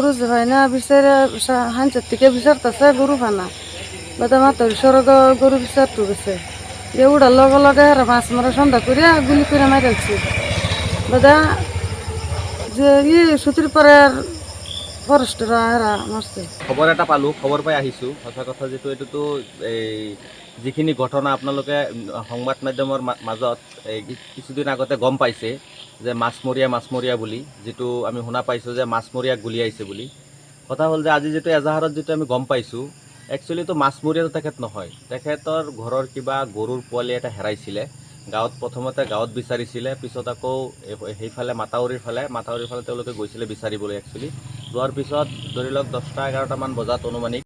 গরু যে হয় না বিচারে হাঞ্চের থেকে বিচারতেছে গরু ফানা বাদা মাথার সরগ গরু বিচারতে গেছে যে উড়ার লগে লগে হেরা মাছ মারা সন্ধ্যা করে গুলি করে মারালছে বাদা যে সুতির পরে ফরেস্টরা হেরা মারছে। খবৰ এটা পালোঁ, খবৰ পাই আহিছোঁ। সঁচা কথা যিটো এইটোতো এই যিখিনি ঘটনা আপোনালোকে সংবাদ মাধ্যমৰ মাজত এই কিছুদিন আগতে গম পাইছে যে মাছমৰীয়া বুলি, যিটো আমি শুনা পাইছোঁ যে মাছমৰীয়াক গুলিয়াইছে বুলি। কথা হ'ল যে আজি যিটো এজাহাৰত যিটো আমি গম পাইছোঁ, একচুৱেলিটো মাছমৰীয়াটো তেখেত নহয়। তেখেতৰ ঘৰৰ কিবা গৰুৰ পোৱালি এটা হেৰাইছিলে। প্ৰথমতে গাঁৱত বিচাৰিছিলে, পিছত আকৌ সেইফালে মাতাউৰিৰ ফালে তেওঁলোকে গৈছিলে বিচাৰিবলৈ একচুৱেলি। যোৱাৰ পিছত ধৰি লওক 10টা 11টামান বজাত অনুমানিক